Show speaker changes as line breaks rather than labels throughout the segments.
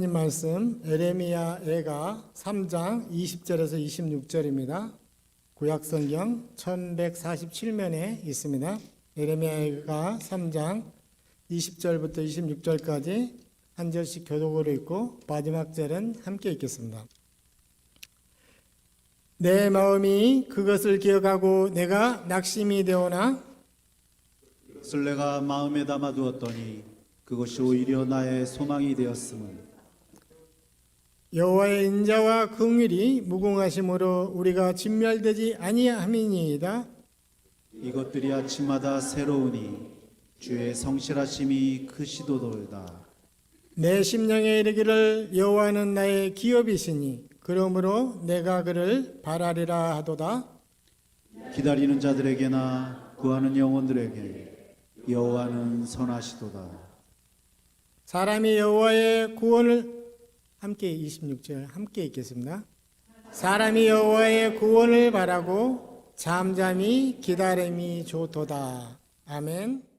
하나님 말씀 에레미야 애가 3장 20절에서 26절입니다. 구약성경 1147면에 있습니다. 에레미야 애가 3장 20절부터 26절까지 한 절씩 교독으로 읽고 마지막 절은 함께 읽겠습니다. 내 마음이 그것을 기억하고 내가 낙심이 되오나
그것을 내가 마음에 담아두었더니 그것이 오히려 나의 소망이 되었음은
여호와의 인자와 긍휼이 무궁하심으로 우리가 진멸되지 아니함이니이다.
이것들이 아침마다 새로우니 주의 성실하심이 크시도도다.
내 심령에 이르기를 여호와는 나의 기업이시니 그러므로 내가 그를 바라리라 하도다.
기다리는 자들에게나 구하는 영혼들에게 여호와는 선하시도다.
사람이 여호와의 구원을 함께 26절 함께 읽겠습니다. 사람이 여호와의 구원을 바라고 잠잠히 기다림이 좋도다. 아멘.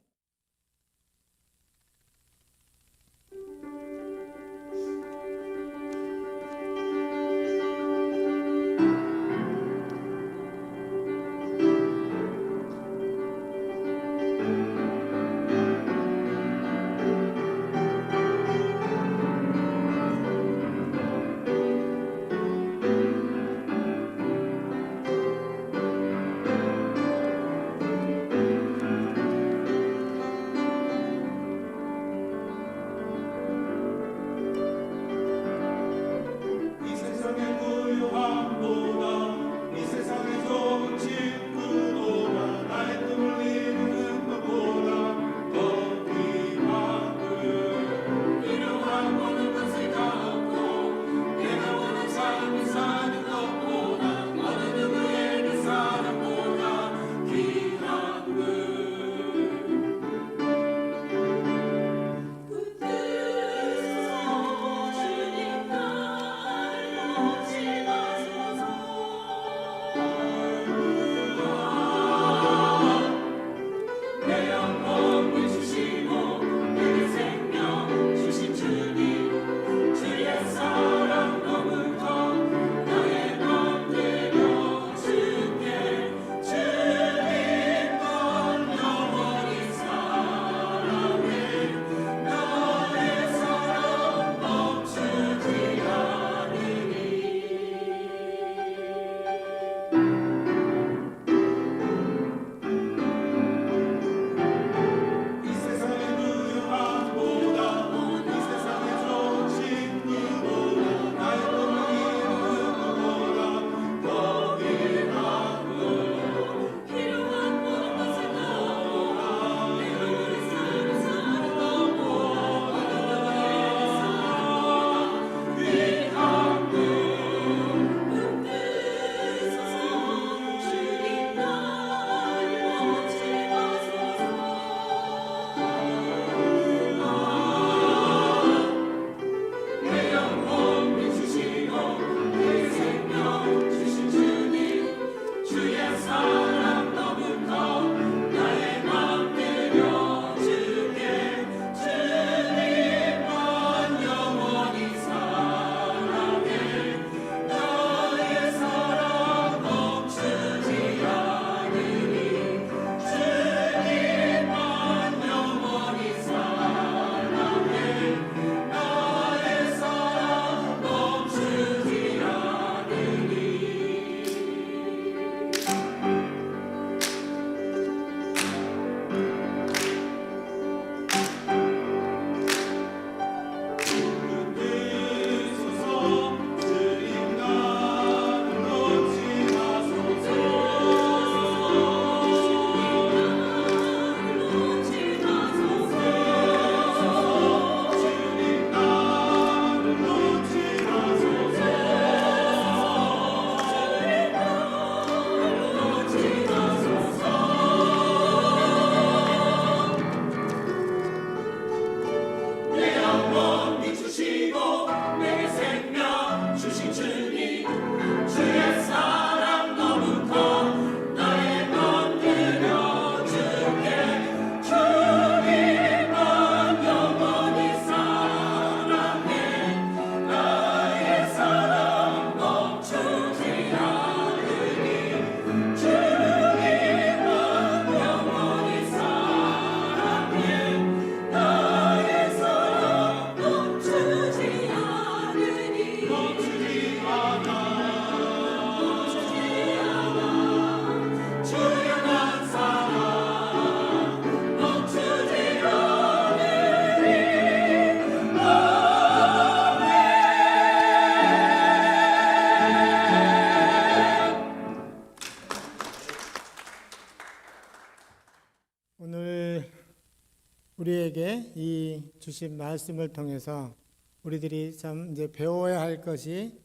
우리에게 이 주신 말씀을 통해서 우리들이 참 이제 배워야 할 것이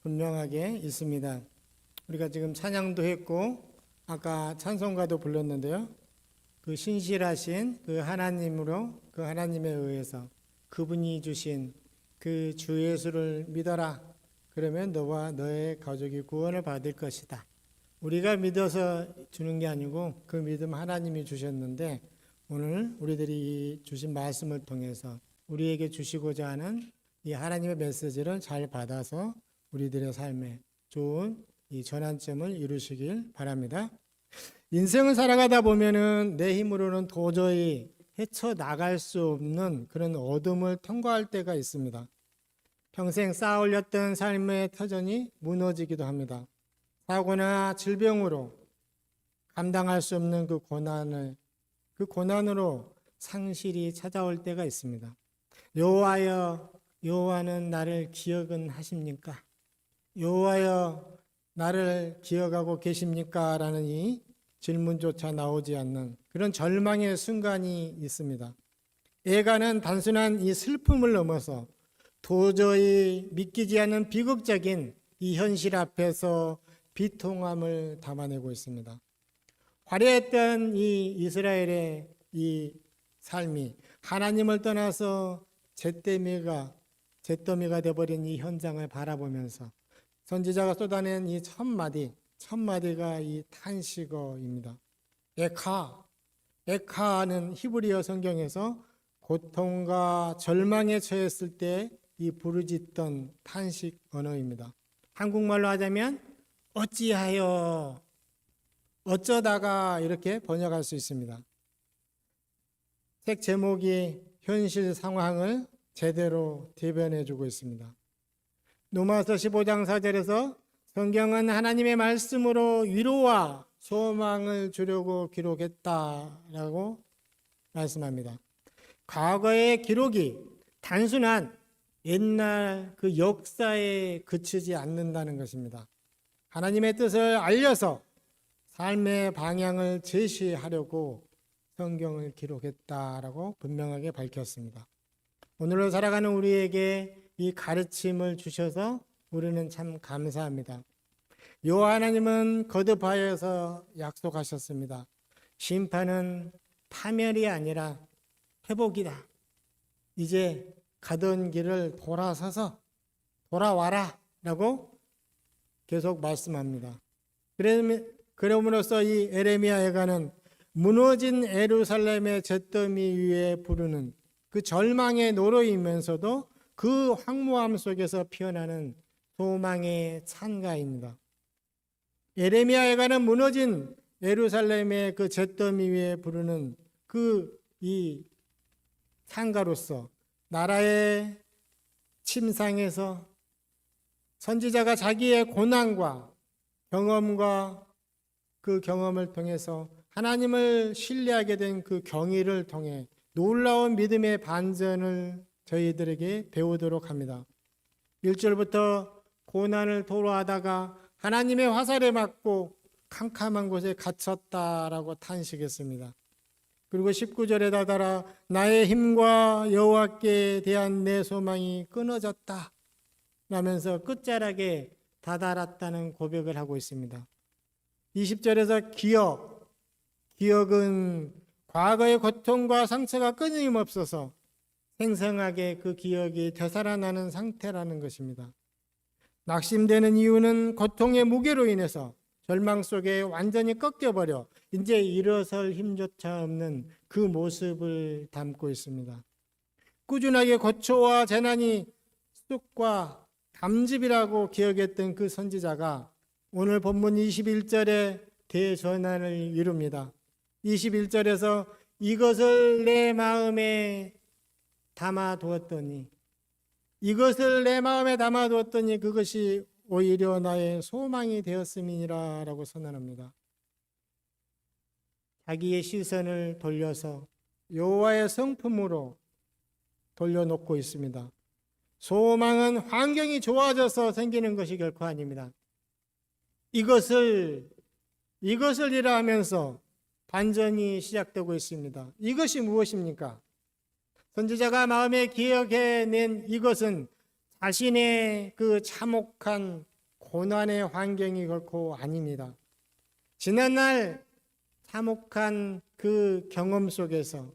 분명하게 있습니다. 우리가 지금 찬양도 했고 아까 찬송가도 불렀는데요. 그 신실하신 그 하나님으로 그 하나님에 의해서 그분이 주신 그 주 예수를 믿어라. 그러면 너와 너의 가족이 구원을 받을 것이다. 우리가 믿어서 주는 게 아니고 그 믿음 하나님이 주셨는데 오늘 우리들이 주신 말씀을 통해서 우리에게 주시고자 하는 이 하나님의 메시지를 잘 받아서 우리들의 삶에 좋은 이 전환점을 이루시길 바랍니다. 인생을 살아가다 보면은 내 힘으로는 도저히 헤쳐나갈 수 없는 그런 어둠을 통과할 때가 있습니다. 평생 쌓아 올렸던 삶의 터전이 무너지기도 합니다. 사고나 질병으로 감당할 수 없는 그 고난으로 상실이 찾아올 때가 있습니다. 여호와여, 여호와는 나를 기억은 하십니까? 여호와여, 나를 기억하고 계십니까? 라는 이 질문조차 나오지 않는 그런 절망의 순간이 있습니다. 애가는 단순한 이 슬픔을 넘어서 도저히 믿기지 않는 비극적인 이 현실 앞에서 비통함을 담아내고 있습니다. 화려했던 이 이스라엘의 이 삶이 하나님을 떠나서 잿더미가 되어버린 이 현장을 바라보면서 선지자가 쏟아낸 이 첫 마디가 이 탄식어입니다. 에카는 히브리어 성경에서 고통과 절망에 처했을 때 이 부르짖던 탄식 언어입니다. 한국말로 하자면 어찌하여, 어쩌다가 이렇게 번역할 수 있습니다. 책 제목이 현실 상황을 제대로 대변해주고 있습니다. 로마서 15장 4절에서 성경은 하나님의 말씀으로 위로와 소망을 주려고 기록했다라고 말씀합니다. 과거의 기록이 단순한 옛날 그 역사에 그치지 않는다는 것입니다. 하나님의 뜻을 알려서 삶의 방향을 제시하려고 성경을 기록했다라고 분명하게 밝혔습니다. 오늘로 살아가는 우리에게 이 가르침을 주셔서 우리는 참 감사합니다. 여호와 하나님은 거듭하여서 약속하셨습니다. 심판은 파멸이 아니라 회복이다. 이제 가던 길을 돌아서서 돌아와라 라고 계속 말씀합니다. 그러므로써 이 에레미야 예가는 무너진 예루살렘의 잿더미 위에 부르는 그 절망의 노래이면서도 그 황무함 속에서 피어나는 소망의 찬가입니다. 예레미야 예가는 무너진 예루살렘의 그 잿더미 위에 부르는 그 이 찬가로서 나라의 침상에서 선지자가 자기의 고난과 경험과 그 경험을 통해서 하나님을 신뢰하게 된 그 경위를 통해 놀라운 믿음의 반전을 저희들에게 배우도록 합니다. 1절부터 고난을 토로하다가 하나님의 화살에 맞고 캄캄한 곳에 갇혔다라고 탄식했습니다. 그리고 19절에 다다라 나의 힘과 여호와께 대한 내 소망이 끊어졌다 라면서 끝자락에 다다랐다는 고백을 하고 있습니다. 20절에서 기억은 과거의 고통과 상처가 끊임없어서 생생하게 그 기억이 되살아나는 상태라는 것입니다. 낙심되는 이유는 고통의 무게로 인해서 절망 속에 완전히 꺾여버려 이제 일어설 힘조차 없는 그 모습을 담고 있습니다. 꾸준하게 고초와 재난이 쑥과 담즙이라고 기억했던 그 선지자가 오늘 본문 21절에 대전환을 이룹니다. 21절에서 이것을 내 마음에 담아두었더니 그것이 오히려 나의 소망이 되었음이니라 라고 선언합니다. 자기의 시선을 돌려서 여호와의 성품으로 돌려놓고 있습니다. 소망은 환경이 좋아져서 생기는 것이 결코 아닙니다. 이것을 이라 하면서 반전이 시작되고 있습니다. 이것이 무엇입니까? 선지자가 마음에 기억해낸 이것은 자신의 그 참혹한 고난의 환경이 결코 아닙니다. 지난날 참혹한 그 경험 속에서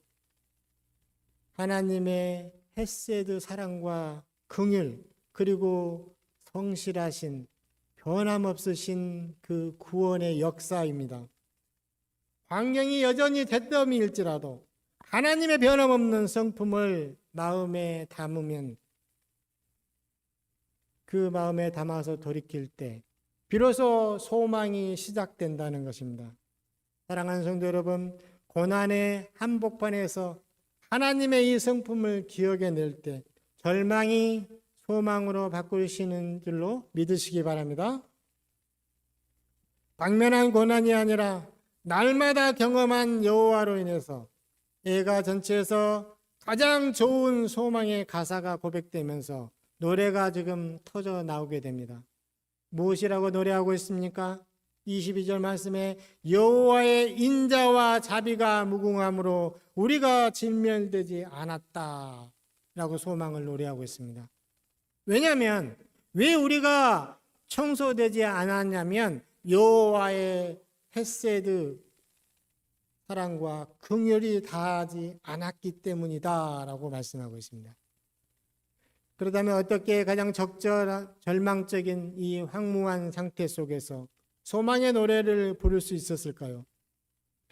하나님의 헤세드 사랑과 긍휼 그리고 성실하신 변함없으신 그 구원의 역사입니다. 환경이 여전히 대더미일지라도 하나님의 변함없는 성품을 마음에 담으면 그 마음에 담아서 돌이킬 때 비로소 소망이 시작된다는 것입니다. 사랑하는 성도 여러분, 고난의 한복판에서 하나님의 이 성품을 기억해낼 때 절망이 소망으로 바꾸시는 줄로 믿으시기 바랍니다. 당면한 고난이 아니라 날마다 경험한 여호와로 인해서 애가 전체에서 가장 좋은 소망의 가사가 고백되면서 노래가 지금 터져 나오게 됩니다. 무엇이라고 노래하고 있습니까? 22절 말씀에 여호와의 인자와 자비가 무궁함으로 우리가 진멸되지 않았다 라고 소망을 노래하고 있습니다. 왜냐하면 왜 우리가 청소되지 않았냐면 여호와의 헤세드 사랑과 긍휼이 다하지 않았기 때문이다 라고 말씀하고 있습니다. 그렇다면 어떻게 가장 절망적인 이 황무한 상태 속에서 소망의 노래를 부를 수 있었을까요?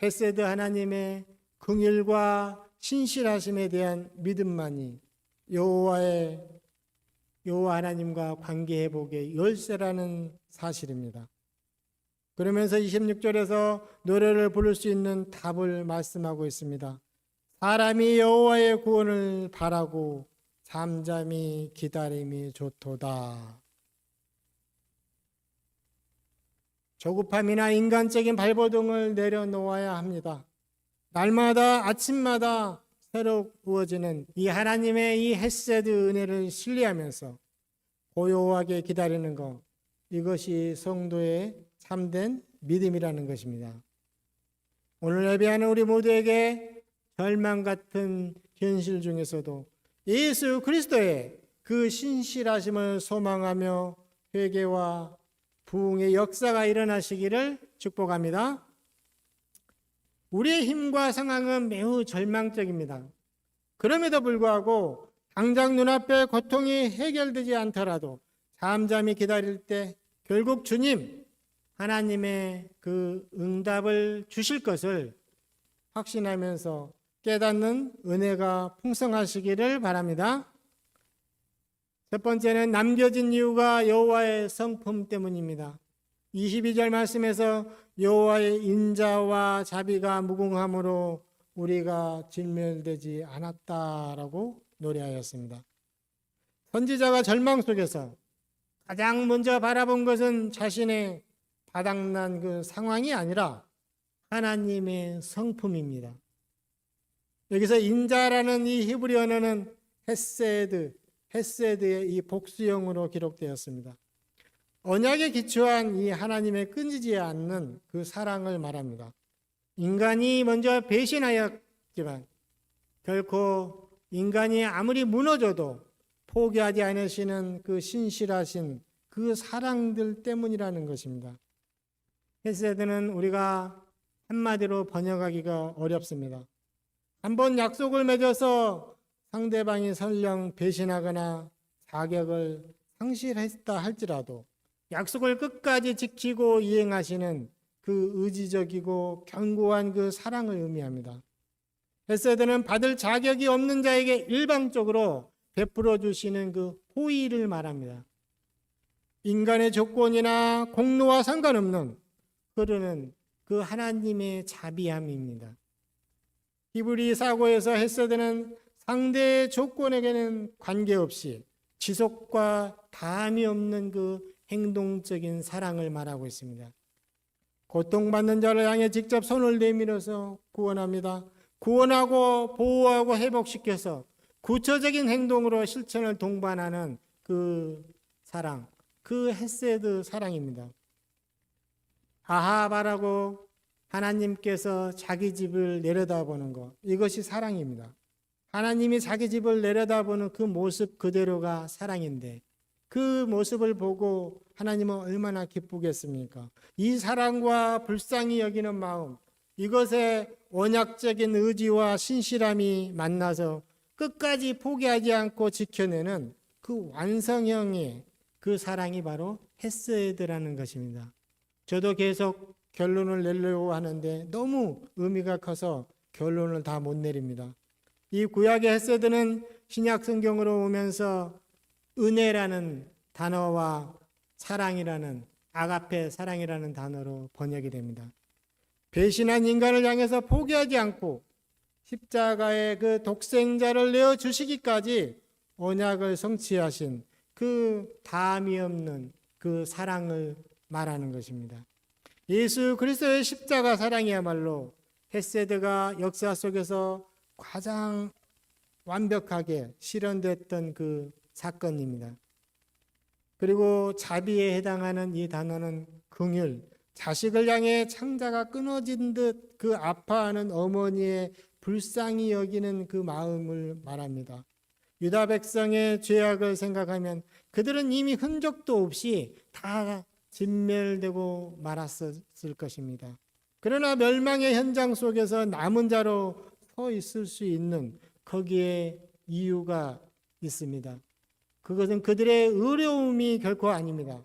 헤세드 하나님의 긍휼과 신실하심에 대한 믿음만이 여호와 하나님과 관계 회복의 열쇠라는 사실입니다. 그러면서 26절에서 노래를 부를 수 있는 답을 말씀하고 있습니다. 사람이 여호와의 구원을 바라고 잠잠히 기다림이 좋도다. 조급함이나 인간적인 발버둥을 내려놓아야 합니다. 날마다 아침마다 새로워지는 이 하나님의 이 헤세드 은혜를 신뢰하면서 고요하게 기다리는 것, 이것이 성도의 참된 믿음이라는 것입니다. 오늘 예배하는 우리 모두에게 절망 같은 현실 중에서도 예수 그리스도의 그 신실하심을 소망하며 회개와 부흥의 역사가 일어나시기를 축복합니다. 우리의 힘과 상황은 매우 절망적입니다. 그럼에도 불구하고 당장 눈앞에 고통이 해결되지 않더라도 잠잠히 기다릴 때 결국 주님, 하나님의 그 응답을 주실 것을 확신하면서 깨닫는 은혜가 풍성하시기를 바랍니다. 첫 번째는 남겨진 이유가 여호와의 성품 때문입니다. 22절 말씀에서 여호와의 인자와 자비가 무궁함으로 우리가 진멸되지 않았다라고 노래하였습니다. 선지자가 절망 속에서 가장 먼저 바라본 것은 자신의 바닥난 그 상황이 아니라 하나님의 성품입니다. 여기서 인자라는 이 히브리 언어는 헤세드의 이 복수형으로 기록되었습니다. 언약에 기초한 이 하나님의 끊이지 않는 그 사랑을 말합니다. 인간이 먼저 배신하였지만 결코 인간이 아무리 무너져도 포기하지 않으시는 그 신실하신 그 사랑들 때문이라는 것입니다. 헤세드는 우리가 한마디로 번역하기가 어렵습니다. 한번 약속을 맺어서 상대방이 설령 배신하거나 자격을 상실했다 할지라도 약속을 끝까지 지키고 이행하시는 그 의지적이고 견고한 그 사랑을 의미합니다. 헤세드는 받을 자격이 없는 자에게 일방적으로 베풀어 주시는 그 호의를 말합니다. 인간의 조건이나 공로와 상관없는 흐르는 그 하나님의 자비함입니다. 히브리 사고에서 헤세드는 상대의 조건에게는 관계없이 지속과 다함이 없는 그 행동적인 사랑을 말하고 있습니다. 고통받는 자를 향해 직접 손을 내밀어서 구원합니다. 구원하고 보호하고 회복시켜서 구체적인 행동으로 실천을 동반하는 그 사랑, 그 헤세드 사랑입니다. 아하바라고 하나님께서 자기 집을 내려다보는 것, 이것이 사랑입니다. 하나님이 자기 집을 내려다보는 그 모습 그대로가 사랑인데 그 모습을 보고 하나님은 얼마나 기쁘겠습니까? 이 사랑과 불쌍히 여기는 마음, 이것에 언약적인 의지와 신실함이 만나서 끝까지 포기하지 않고 지켜내는 그 완성형의 그 사랑이 바로 헤세드라는 것입니다. 저도 계속 결론을 내려고 하는데 너무 의미가 커서 결론을 다 못 내립니다. 이 구약의 헤세드는 신약 성경으로 오면서 은혜라는 단어와 사랑이라는 아가페 사랑이라는 단어로 번역이 됩니다. 배신한 인간을 향해서 포기하지 않고 십자가의 그 독생자를 내어 주시기까지 언약을 성취하신 그 다함이 없는 그 사랑을 말하는 것입니다. 예수 그리스도의 십자가 사랑이야말로 헤세드가 역사 속에서 가장 완벽하게 실현됐던 그 사건입니다. 그리고 자비에 해당하는 이 단어는 긍휼, 자식을 향해 창자가 끊어진 듯 그 아파하는 어머니의 불쌍히 여기는 그 마음을 말합니다. 유다 백성의 죄악을 생각하면 그들은 이미 흔적도 없이 다 진멸되고 말았을 것입니다. 그러나 멸망의 현장 속에서 남은 자로 서 있을 수 있는 거기에 이유가 있습니다. 그것은 그들의 의로움이 결코 아닙니다.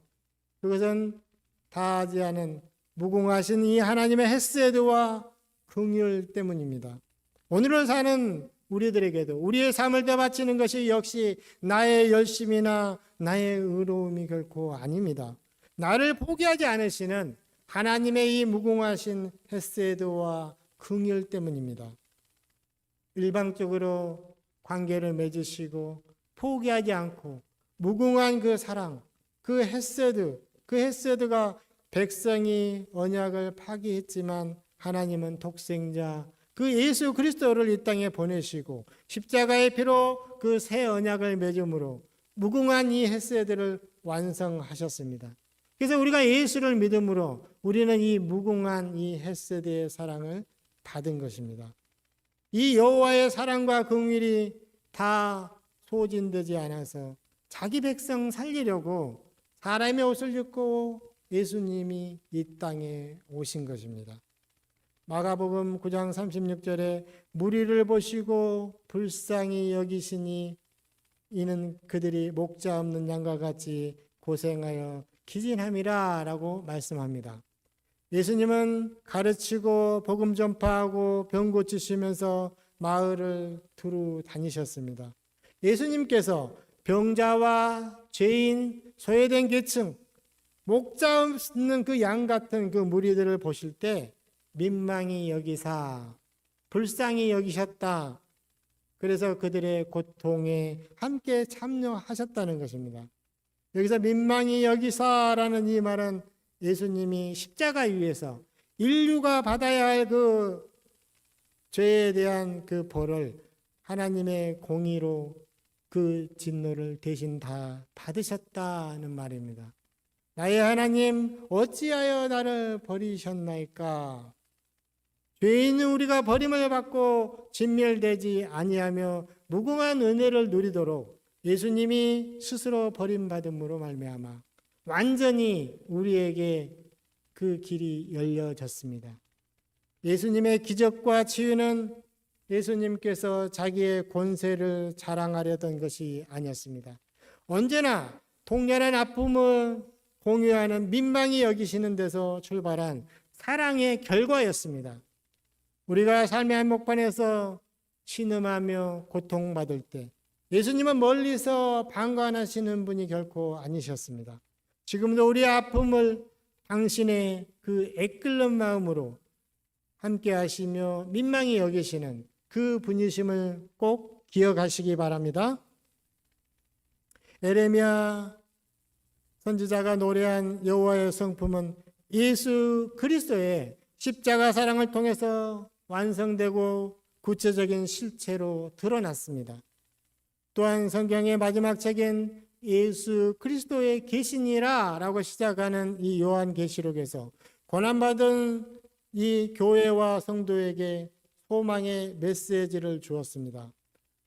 그것은 다하지 않은 무궁하신 이 하나님의 헤세드와 긍휼 때문입니다. 오늘을 사는 우리들에게도 우리의 삶을 되바치는 것이 역시 나의 열심이나 나의 의로움이 결코 아닙니다. 나를 포기하지 않으시는 하나님의 이 무궁하신 헤세드와 긍휼 때문입니다. 일방적으로 관계를 맺으시고 포기하지 않고 무궁한 그 사랑, 그 헤세드가 백성이 언약을 파기했지만 하나님은 독생자 그 예수 그리스도를 이 땅에 보내시고 십자가의 피로 그 새 언약을 맺음으로 무궁한 이 헤세드를 완성하셨습니다. 그래서 우리가 예수를 믿음으로 우리는 이 무궁한 이 헤세드의 사랑을 받은 것입니다. 이 여호와의 사랑과 긍휼이 다 소진되지 않아서 자기 백성 살리려고 사람의 옷을 입고 예수님이 이 땅에 오신 것입니다. 마가복음 9장 36절에 무리를 보시고 불쌍히 여기시니 이는 그들이 목자 없는 양과 같이 고생하여 기진함이라 라고 말씀합니다. 예수님은 가르치고 복음 전파하고 병 고치시면서 마을을 두루 다니셨습니다. 예수님께서 병자와 죄인, 소외된 계층, 목자 없는 그 양 같은 그 무리들을 보실 때 민망히 여기사 불쌍히 여기셨다. 그래서 그들의 고통에 함께 참여하셨다는 것입니다. 여기서 민망히 여기사라는 이 말은 예수님이 십자가 위에서 인류가 받아야 할 그 죄에 대한 그 벌을 하나님의 공의로 그 진노를 대신 다 받으셨다는 말입니다. 나의 하나님 어찌하여 나를 버리셨나이까? 죄인은 우리가 버림을 받고 진멸되지 아니하며 무궁한 은혜를 누리도록 예수님이 스스로 버림받음으로 말미암아 완전히 우리에게 그 길이 열려졌습니다. 예수님의 기적과 치유는 예수님께서 자기의 권세를 자랑하려던 것이 아니었습니다. 언제나 통렬한 아픔을 공유하는 민망히 여기시는 데서 출발한 사랑의 결과였습니다. 우리가 삶의 한복판에서 신음하며 고통받을 때 예수님은 멀리서 방관하시는 분이 결코 아니셨습니다. 지금도 우리의 아픔을 당신의 그 애끓는 마음으로 함께 하시며 민망히 여기시는 그 분이심을 꼭 기억하시기 바랍니다. 에레미야 선지자가 노래한 여호와의 성품은 예수 그리스도의 십자가 사랑을 통해서 완성되고 구체적인 실체로 드러났습니다. 또한 성경의 마지막 책인 예수 그리스도의 계시니라 라고 시작하는 이 요한계시록에서 고난받은 이 교회와 성도에게 소망의 메시지를 주었습니다.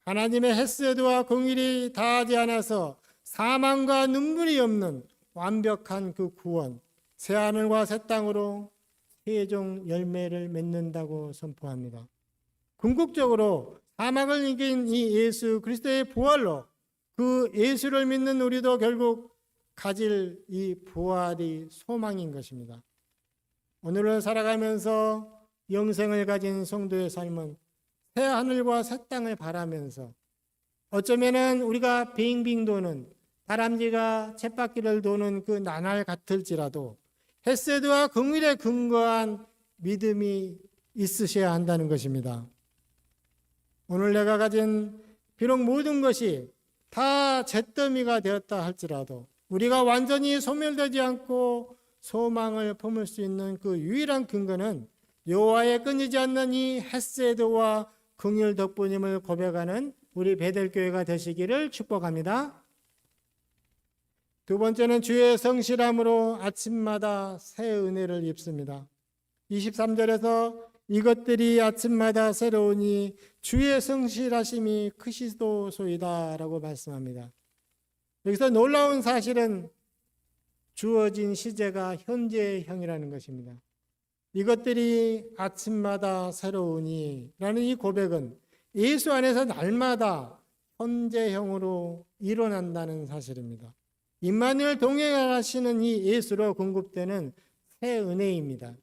하나님의 헤세드와 공일이 다하지 않아서 사망과 눈물이 없는 완벽한 그 구원, 새하늘과 새 땅으로 최종 열매를 맺는다고 선포합니다. 궁극적으로 사망을 이긴 이 예수 그리스도의 부활로 그 예수를 믿는 우리도 결국 가질 이 부활이 소망인 것입니다. 오늘을 살아가면서 영생을 가진 성도의 삶은 새 하늘과 새 땅을 바라면서 어쩌면은 우리가 빙빙 도는 다람쥐가 쳇바퀴를 도는 그 나날 같을지라도 헤세드와 긍휼에 근거한 믿음이 있으셔야 한다는 것입니다. 오늘 내가 가진 비록 모든 것이 다 잿더미가 되었다 할지라도 우리가 완전히 소멸되지 않고 소망을 품을 수 있는 그 유일한 근거는 여호와의 끊이지 않는 이 헤세드와 긍휼 덕분임을 고백하는 우리 베델교회가 되시기를 축복합니다. 두 번째는 주의 성실함으로 아침마다 새 은혜를 입습니다. 23절에서 이것들이 아침마다 새로우니 주의 성실하심이 크시도소이다 라고 말씀합니다. 여기서 놀라운 사실은 주어진 시제가 현재형이라는 것입니다. 이것들이 아침마다 새로우니 라는 이 고백은 예수 안에서 날마다 현재형으로 일어난다는 사실입니다. 임마누엘 동행하시는 이 예수로 공급되는 새 은혜입니다.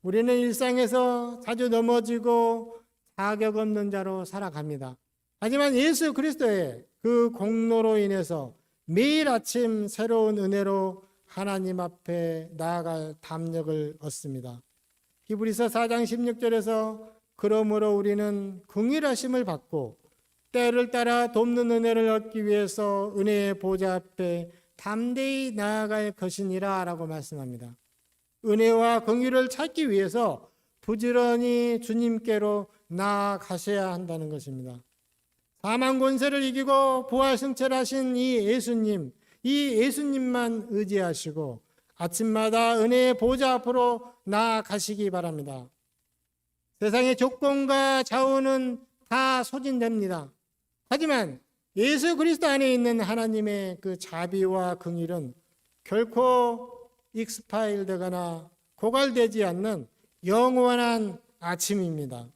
우리는 일상에서 자주 넘어지고 자격 없는 자로 살아갑니다. 하지만 예수 그리스도의 그 공로로 인해서 매일 아침 새로운 은혜로 하나님 앞에 나아갈 담력을 얻습니다. 히브리서 4장 16절에서 그러므로 우리는 긍휼하심을 받고 때를 따라 돕는 은혜를 얻기 위해서 은혜의 보좌 앞에 담대히 나아갈 것이니라 라고 말씀합니다. 은혜와 긍휼을 찾기 위해서 부지런히 주님께로 나아가셔야 한다는 것입니다. 사망 권세를 이기고 부활 승천하신 이 예수님만 의지하시고 아침마다 은혜의 보좌 앞으로 나아가시기 바랍니다. 세상의 조건과 자원은 다 소진됩니다. 하지만 예수 그리스도 안에 있는 하나님의 그 자비와 긍휼은 결코 익스파일 되거나 고갈되지 않는 영원한 아침입니다.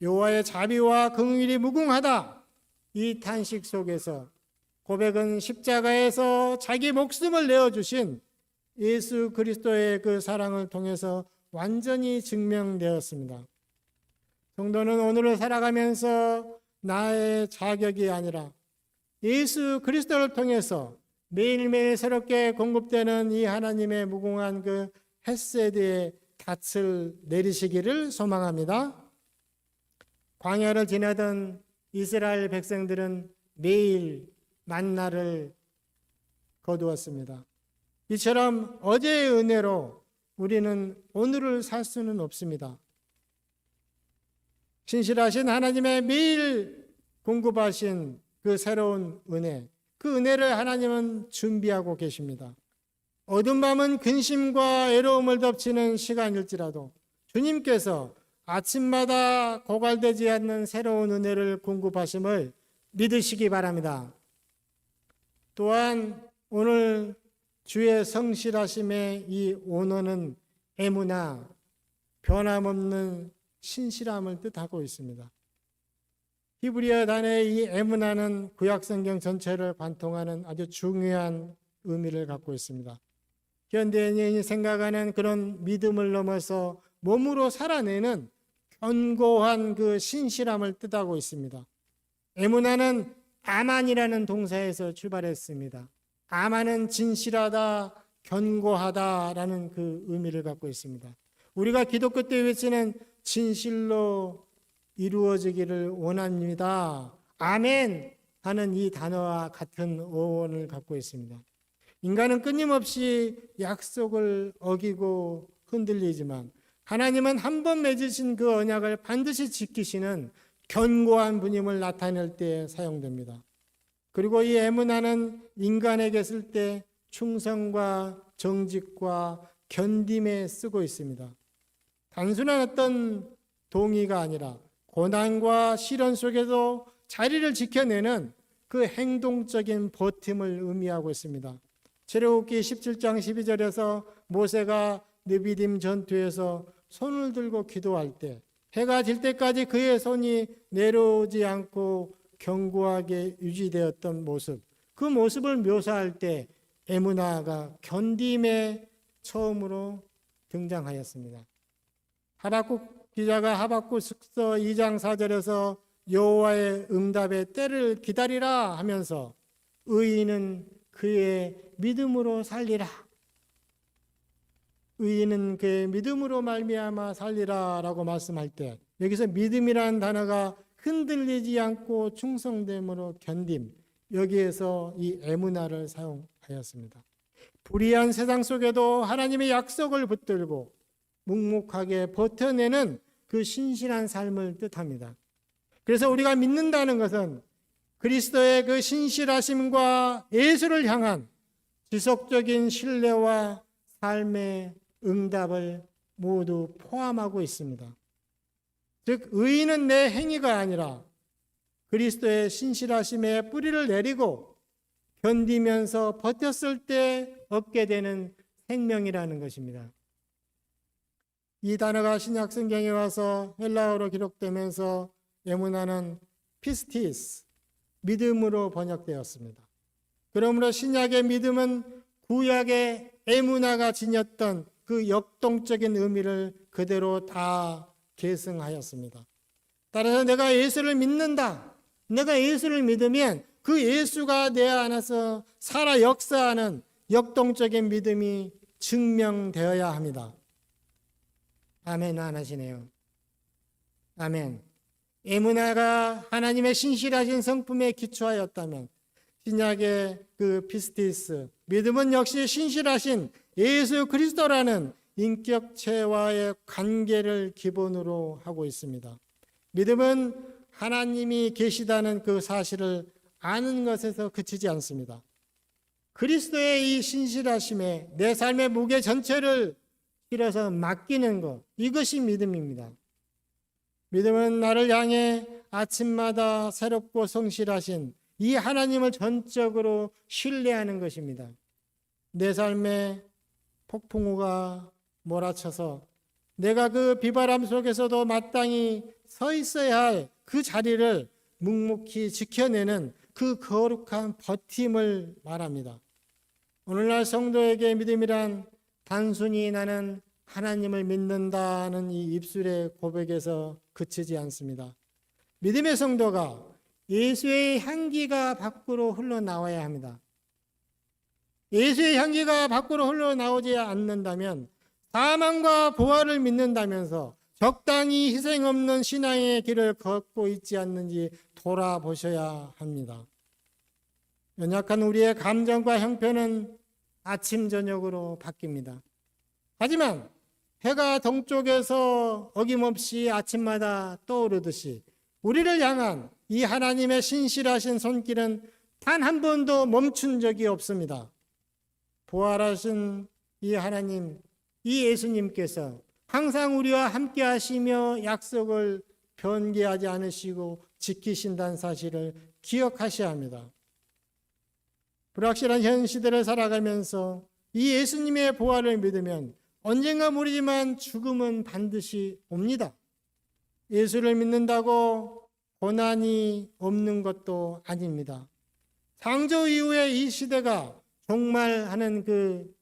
여호와의 자비와 긍휼이 무궁하다. 이 탄식 속에서 고백은 십자가에서 자기 목숨을 내어주신 예수 그리스도의 그 사랑을 통해서 완전히 증명되었습니다. 성도는 오늘을 살아가면서 나의 자격이 아니라 예수 그리스도를 통해서 매일매일 새롭게 공급되는 이 하나님의 무궁한 그 헤세드의 닻을 내리시기를 소망합니다. 광야를 지나던 이스라엘 백성들은 매일 만나를 거두었습니다. 이처럼 어제의 은혜로 우리는 오늘을 살 수는 없습니다. 신실하신 하나님의 매일 공급하신 그 새로운 은혜, 그 은혜를 하나님은 준비하고 계십니다. 어두운 밤은 근심과 애로움을 덮치는 시간일지라도 주님께서 아침마다 고갈되지 않는 새로운 은혜를 공급하심을 믿으시기 바랍니다. 또한 오늘 주의 성실하심의 이 원어는 에무나, 변함없는 신실함을 뜻하고 있습니다. 히브리어 단어의 이 에무나는 구약성경 전체를 관통하는 아주 중요한 의미를 갖고 있습니다. 현대인이 생각하는 그런 믿음을 넘어서 몸으로 살아내는 견고한 그 신실함을 뜻하고 있습니다. 에무나는 아만이라는 동사에서 출발했습니다. 아만은 진실하다, 견고하다라는 그 의미를 갖고 있습니다. 우리가 기독교 때 외치는 진실로 이루어지기를 원합니다. 아멘 하는 이 단어와 같은 어원을 갖고 있습니다. 인간은 끊임없이 약속을 어기고 흔들리지만 하나님은 한 번 맺으신 그 언약을 반드시 지키시는 견고한 분임을 나타낼 때 사용됩니다. 그리고 이 에무나는 인간에게 쓸 때 충성과 정직과 견딤에 쓰고 있습니다. 단순한 어떤 동의가 아니라 고난과 시련 속에도 자리를 지켜내는 그 행동적인 버팀을 의미하고 있습니다. 출애굽기 17장 12절에서 모세가 느비딤 전투에서 손을 들고 기도할 때 해가 질 때까지 그의 손이 내려오지 않고 견고하게 유지되었던 모습, 그 모습을 묘사할 때 에무나가 견딤에 처음으로 등장하였습니다. 하박국 기자가 하박국서 2장 4절에서 여호와의 응답의 때를 기다리라 하면서 의인은 그의 믿음으로 살리라, 의인은 그의 믿음으로 말미암아 살리라라고 말씀할 때 여기서 믿음이라는 단어가 흔들리지 않고 충성됨으로 견딤, 여기에서 이 에무나를 사용하였습니다. 불의한 세상 속에도 하나님의 약속을 붙들고 묵묵하게 버텨내는 그 신실한 삶을 뜻합니다. 그래서 우리가 믿는다는 것은 그리스도의 그 신실하심과 예수를 향한 지속적인 신뢰와 삶의 응답을 모두 포함하고 있습니다. 즉 의인은 내 행위가 아니라 그리스도의 신실하심에 뿌리를 내리고 견디면서 버텼을 때 얻게 되는 생명이라는 것입니다. 이 단어가 신약 성경에 와서 헬라어로 기록되면서 에무나는 피스티스, 믿음으로 번역되었습니다. 그러므로 신약의 믿음은 구약의 에무나가 지녔던 그 역동적인 의미를 그대로 다 계승하였습니다. 따라서 내가 예수를 믿는다, 내가 예수를 믿으면 그 예수가 내 안에서 살아 역사하는 역동적인 믿음이 증명되어야 합니다. 아멘 안 하시네요. 아멘. 에무나가 하나님의 신실하신 성품에 기초하였다면 신약의 그 피스티스, 믿음은 역시 신실하신 예수 그리스도라는 인격체와의 관계를 기본으로 하고 있습니다. 믿음은 하나님이 계시다는 그 사실을 아는 것에서 그치지 않습니다. 그리스도의 이 신실하심에 내 삶의 무게 전체를 실어서 맡기는 것, 이것이 믿음입니다. 믿음은 나를 향해 아침마다 새롭고 성실하신 이 하나님을 전적으로 신뢰하는 것입니다. 내 삶에 폭풍우가 몰아쳐서 내가 그 비바람 속에서도 마땅히 서 있어야 할 그 자리를 묵묵히 지켜내는 그 거룩한 버팀을 말합니다. 오늘날 성도에게 믿음이란 단순히 나는 하나님을 믿는다는 이 입술의 고백에서 그치지 않습니다. 믿음의 성도가 예수의 향기가 밖으로 흘러나와야 합니다. 예수의 향기가 밖으로 흘러나오지 않는다면 사망과 부활을 믿는다면서 적당히 희생 없는 신앙의 길을 걷고 있지 않는지 돌아보셔야 합니다. 연약한 우리의 감정과 형편은 아침 저녁으로 바뀝니다. 하지만 해가 동쪽에서 어김없이 아침마다 떠오르듯이 우리를 향한 이 하나님의 신실하신 손길은 단 한 번도 멈춘 적이 없습니다. 부활하신 이 하나님, 이 예수님께서 항상 우리와 함께 하시며 약속을 변개하지 않으시고 지키신다는 사실을 기억하셔야 합니다. 불확실한 현 시대를 살아가면서 이 예수님의 부활을 믿으면 언젠가 모르지만 죽음은 반드시 옵니다. 예수를 믿는다고 고난이 없는 것도 아닙니다. 창조 이후에 이 시대가 종말하는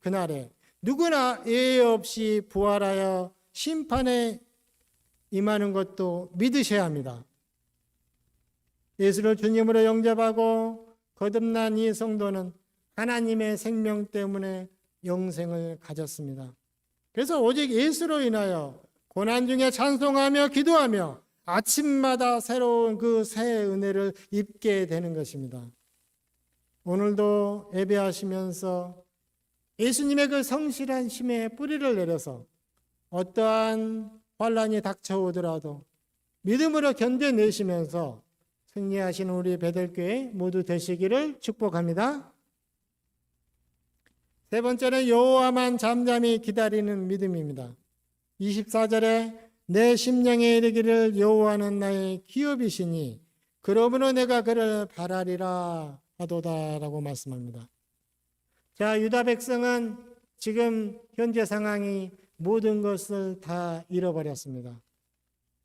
그날에 누구나 예외 없이 부활하여 심판에 임하는 것도 믿으셔야 합니다. 예수를 주님으로 영접하고 거듭난 이 성도는 하나님의 생명 때문에 영생을 가졌습니다. 그래서 오직 예수로 인하여 고난 중에 찬송하며 기도하며 아침마다 새로운 그 새 은혜를 입게 되는 것입니다. 오늘도 예배하시면서 예수님의 그 성실한 심에 뿌리를 내려서 어떠한 환난이 닥쳐오더라도 믿음으로 견뎌내시면서 승리하시는 우리 베델교회 모두 되시기를 축복합니다. 세 번째는 여호와만 잠잠히 기다리는 믿음입니다. 24절에 내 심령에 이르기를 여호와는 나의 기업이시니 그러므로 내가 그를 바라리라 하도다라고 말씀합니다. 자, 유다 백성은 지금 현재 상황이 모든 것을 다 잃어버렸습니다.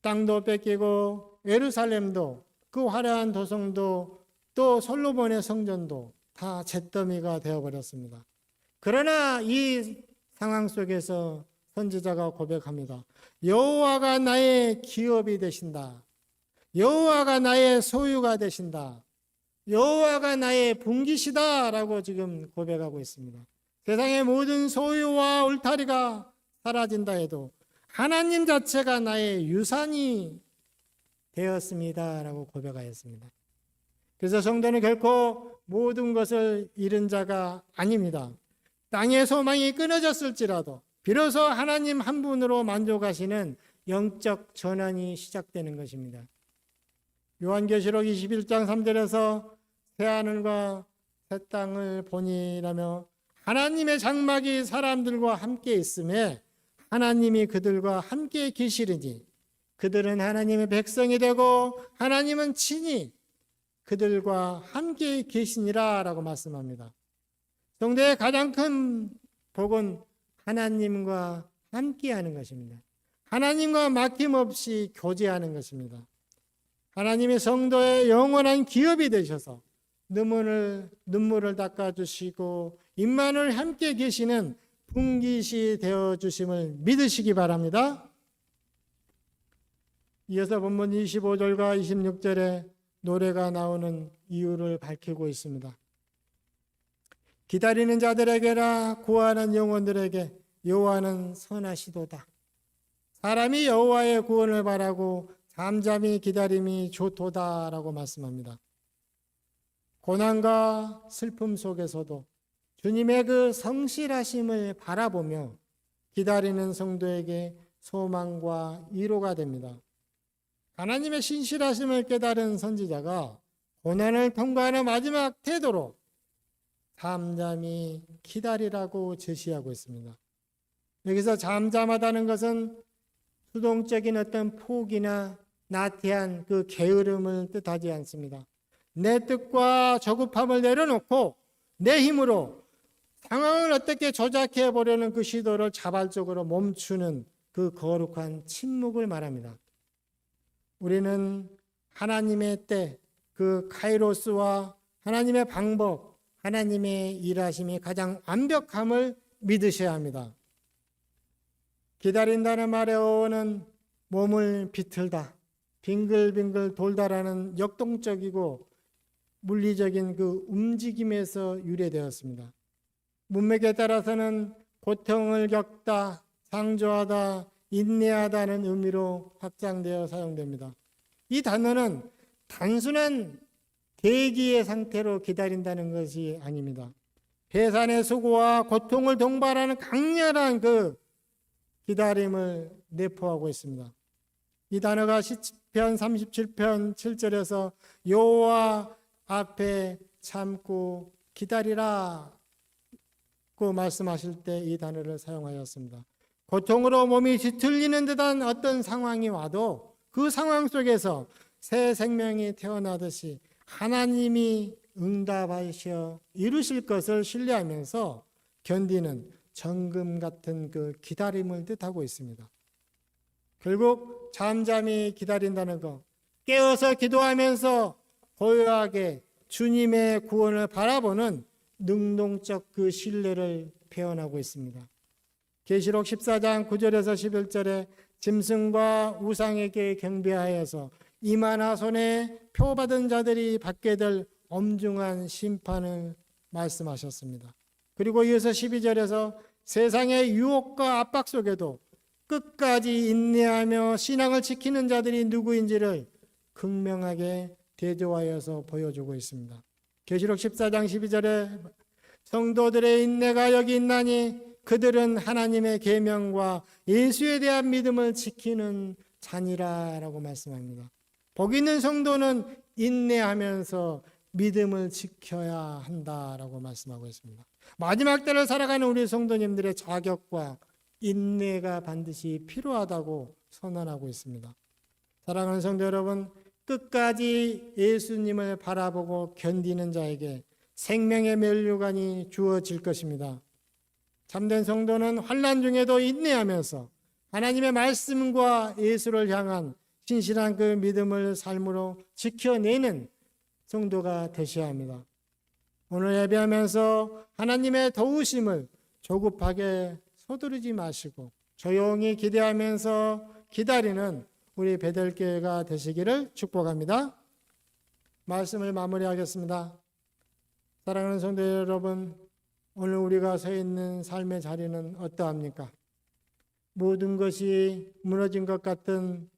땅도 뺏기고 예루살렘도 그 화려한 도성도 또 솔로몬의 성전도 다 잿더미가 되어버렸습니다. 그러나 이 상황 속에서 선지자가 고백합니다. 여호와가 나의 기업이 되신다. 여호와가 나의 소유가 되신다. 여호와가 나의 분기시다 라고 지금 고백하고 있습니다. 세상의 모든 소유와 울타리가 사라진다 해도 하나님 자체가 나의 유산이 되었습니다 라고 고백하였습니다. 그래서 성도는 결코 모든 것을 잃은 자가 아닙니다. 땅의 소망이 끊어졌을지라도 비로소 하나님 한 분으로 만족하시는 영적 전환이 시작되는 것입니다. 요한계시록 21장 3절에서 새하늘과 새 땅을 보니라며 하나님의 장막이 사람들과 함께 있음에 하나님이 그들과 함께 계시리니 그들은 하나님의 백성이 되고 하나님은 친히 그들과 함께 계시니라 라고 말씀합니다. 성도의 가장 큰 복은 하나님과 함께하는 것입니다. 하나님과 막힘없이 교제하는 것입니다. 하나님의 성도의 영원한 기업이 되셔서 눈물을 닦아주시고 임마누엘 함께 계시는 분깃이 되어주심을 믿으시기 바랍니다. 이어서 본문 25절과 26절에 노래가 나오는 이유를 밝히고 있습니다. 기다리는 자들에게나 구하는 영혼들에게 여호와는 선하시도다. 사람이 여호와의 구원을 바라고 잠잠히 기다림이 좋도다라고 말씀합니다. 고난과 슬픔 속에서도 주님의 그 성실하심을 바라보며 기다리는 성도에게 소망과 위로가 됩니다. 하나님의 신실하심을 깨달은 선지자가 고난을 통과하는 마지막 태도로 잠잠히 기다리라고 제시하고 있습니다. 여기서 잠잠하다는 것은 수동적인 어떤 포기나 나태한 그 게으름을 뜻하지 않습니다. 내 뜻과 저급함을 내려놓고 내 힘으로 상황을 어떻게 조작해 보려는 그 시도를 자발적으로 멈추는 그 거룩한 침묵을 말합니다. 우리는 하나님의 때, 그 카이로스와 하나님의 방법, 하나님의 일하심이 가장 완벽함을 믿으셔야 합니다. 기다린다는 말의 어원은 몸을 비틀다, 빙글빙글 돌다라는 역동적이고 물리적인 그 움직임에서 유래되었습니다. 문맥에 따라서는 고통을 겪다, 상조하다, 인내하다는 의미로 확장되어 사용됩니다. 이 단어는 단순한 대기의 상태로 기다린다는 것이 아닙니다. 배산의 수고와 고통을 동반하는 강렬한 그 기다림을 내포하고 있습니다. 이 단어가 시편 37편 7절에서 여호와 앞에 참고 기다리라 고 말씀하실 때 이 단어를 사용하였습니다. 고통으로 몸이 뒤틀리는 듯한 어떤 상황이 와도 그 상황 속에서 새 생명이 태어나듯이 하나님이 응답하셔 이루실 것을 신뢰하면서 견디는 정금 같은 그 기다림을 뜻하고 있습니다. 결국 잠잠히 기다린다는 것, 깨어서 기도하면서 고요하게 주님의 구원을 바라보는 능동적 그 신뢰를 표현하고 있습니다. 계시록 14장 9절에서 11절에 짐승과 우상에게 경배하여서 이마나 손에 표받은 자들이 받게 될 엄중한 심판을 말씀하셨습니다. 그리고 이어서 12절에서 세상의 유혹과 압박 속에도 끝까지 인내하며 신앙을 지키는 자들이 누구인지를 극명하게 대조하여서 보여주고 있습니다. 계시록 14장 12절에 성도들의 인내가 여기 있나니 그들은 하나님의 계명과 예수에 대한 믿음을 지키는 자니라라고 말씀합니다. 복 있는 성도는 인내하면서 믿음을 지켜야 한다라고 말씀하고 있습니다. 마지막 때를 살아가는 우리 성도님들의 자격과 인내가 반드시 필요하다고 선언하고 있습니다. 사랑하는 성도 여러분, 끝까지 예수님을 바라보고 견디는 자에게 생명의 면류관이 주어질 것입니다. 참된 성도는 환난 중에도 인내하면서 하나님의 말씀과 예수를 향한 신실한 그 믿음을 삶으로 지켜내는 성도가 되셔야 합니다. 오늘 예배하면서 하나님의 도우심을 조급하게 서두르지 마시고 조용히 기대하면서 기다리는 우리 베델교회가 되시기를 축복합니다. 말씀을 마무리하겠습니다. 사랑하는 성도 여러분, 오늘 우리가 서 있는 삶의 자리는 어떠합니까? 모든 것이 무너진 것 같은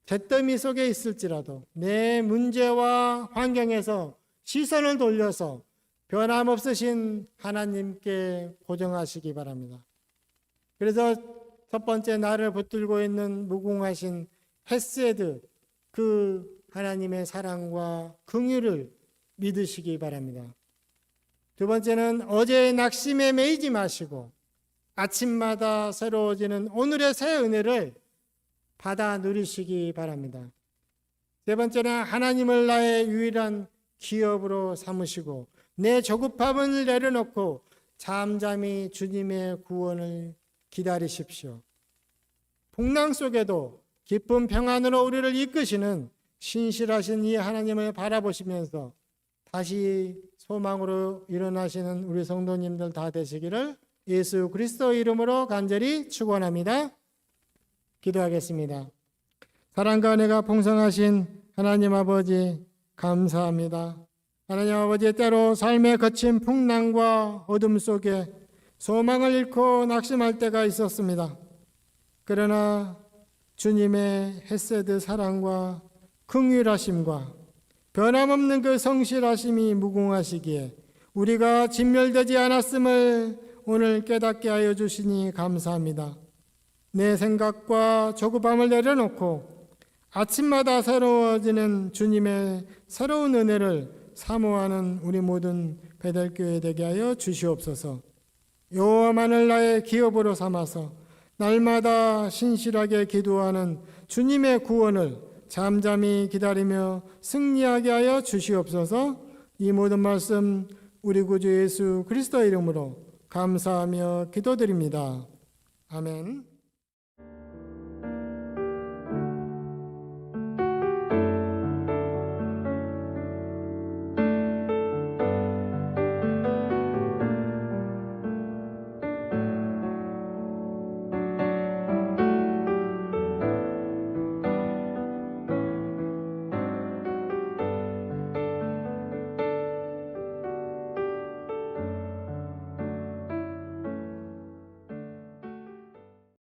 잿더미 속에 있을지라도 내 문제와 환경에서 시선을 돌려서 변함없으신 하나님께 고정하시기 바랍니다. 그래서 첫 번째 나를 붙들고 있는 무궁하신 헤세드, 그 하나님의 사랑과 긍휼을 믿으시기 바랍니다. 두 번째는 어제의 낙심에 매이지 마시고 아침마다 새로워지는 오늘의 새 은혜를 받아 누리시기 바랍니다. 세 번째는 하나님을 나의 유일한 기업으로 삼으시고 내 조급함을 내려놓고 잠잠히 주님의 구원을 기다리십시오. 풍랑 속에도 기쁜 평안으로 우리를 이끄시는 신실하신 이 하나님을 바라보시면서 다시 소망으로 일어나시는 우리 성도님들 다 되시기를 예수 그리스도 이름으로 간절히 축원합니다. 기도하겠습니다. 사랑과 은혜가 풍성하신 하나님 아버지 감사합니다. 하나님 아버지, 때로 삶의 거친 풍랑과 어둠 속에 소망을 잃고 낙심할 때가 있었습니다. 그러나 주님의 헤세드 사랑과 긍휼하심과 변함없는 그 성실하심이 무궁하시기에 우리가 진멸되지 않았음을 오늘 깨닫게 하여 주시니 감사합니다. 내 생각과 조급함을 내려놓고 아침마다 새로워지는 주님의 새로운 은혜를 사모하는 우리 모든 베델교회 되게 하여 주시옵소서. 여호와만을 나의 기업으로 삼아서 날마다 신실하게 기도하는 주님의 구원을 잠잠히 기다리며 승리하게 하여 주시옵소서. 이 모든 말씀 우리 구주 예수 그리스도 이름으로 감사하며 기도드립니다. 아멘.